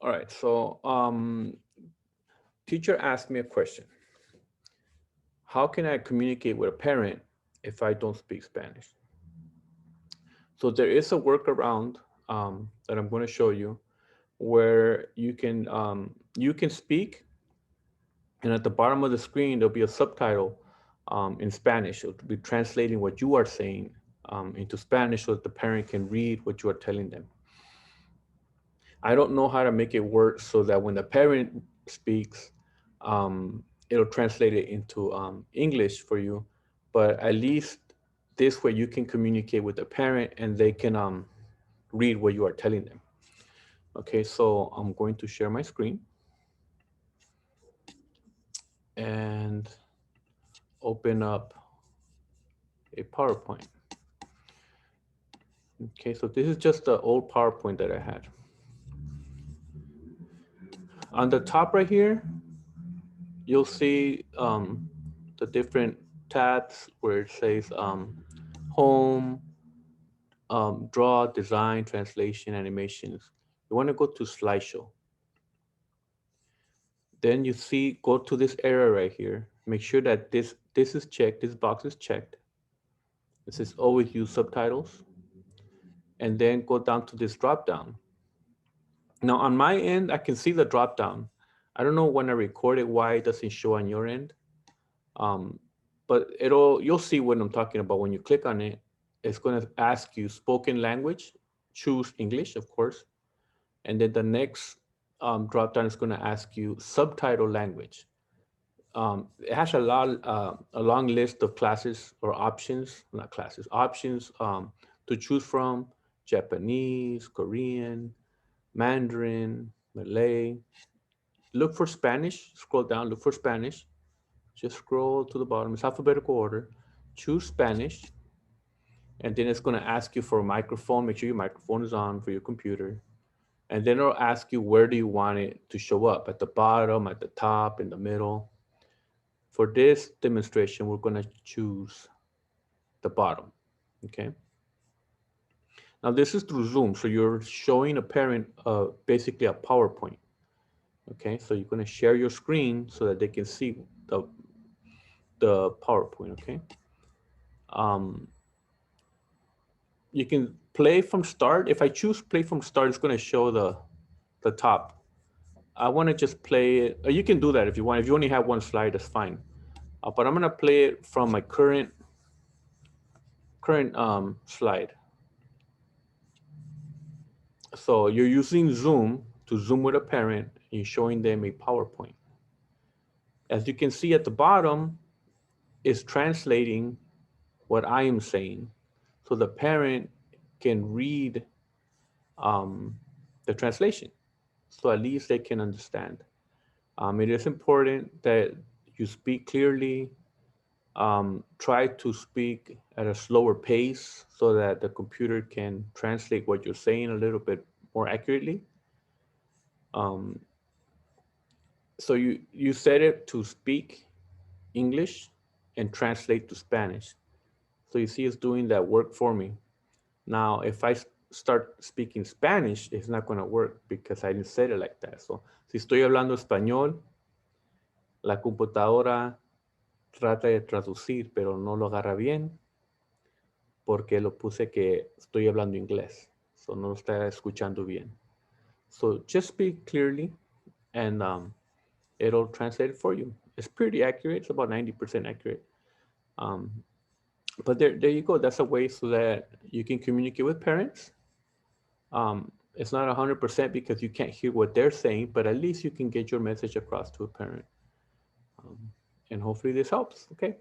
All right, so teacher asked me a question. How can I communicate with a parent if I don't speak Spanish? So there is a workaround that I'm going to show you where you can speak, and at the bottom of the screen there'll be a subtitle in Spanish. It'll be translating what you are saying into Spanish so that the parent can read what you are telling them. I don't know how to make it work so that when the parent speaks, it'll translate it into English for you. But at least this way you can communicate with the parent and they can read what you are telling them. Okay, so I'm going to share my screen and open up a PowerPoint. Okay, so this is just the old PowerPoint that I had. On the top right here, you'll see the different tabs where it says home, draw, design, translation, animations. You want to go to slideshow. Then you see, go to this area right here. Make sure that this is checked, this box is checked. This is always use subtitles. And then go down to this drop down. Now on my end, I can see the drop down. I don't know when I record it why it doesn't show on your end. Um, but you'll see what I'm talking about. When you click on it, it's going to ask you spoken language, choose English, of course. And then the next drop down is going to ask you subtitle language. It has a long list of classes or options, not classes, options to choose from: Japanese, Korean, Mandarin, Malay. Look for Spanish, scroll down, look for Spanish. Just scroll to the bottom, it's alphabetical order. Choose Spanish, and then it's going to ask you for a microphone. Make sure your microphone is on for your computer. And then it'll ask you where do you want it to show up, at the bottom, at the top, in the middle. For this demonstration, we're going to choose the bottom. Okay. Now this is through Zoom, so you're showing a parent basically a PowerPoint. Okay, so you're going to share your screen so that they can see the PowerPoint. Okay. Um, you can play from start. If I choose play from start, it's going to show the top. I want to just play it. Or you can do that if you want. If you only have one slide, that's fine. But I'm going to play it from my current slide. So you're using Zoom to Zoom with a parent. And you're showing them a PowerPoint. As you can see at the bottom, is translating what I am saying, so the parent can read um, the translation, so at least they can understand. It is important that you speak clearly. Try to speak at a slower pace so that the computer can translate what you're saying a little bit more accurately. Um, so you set it to speak English and translate to Spanish. So you see it's doing that work for me. Now, if I start speaking Spanish, it's not going to work because I didn't set it like that. So, si estoy hablando español, la computadora trata de traducir, pero no lo agarra bien porque lo puse que estoy hablando inglés. So, no lo está escuchando bien. So, just speak clearly and it'll translate it for you. It's pretty accurate. It's about 90% accurate. Um, but there you go. That's a way so that you can communicate with parents. It's not 100% because you can't hear what they're saying, but at least you can get your message across to a parent. Um, and hopefully this helps. Okay.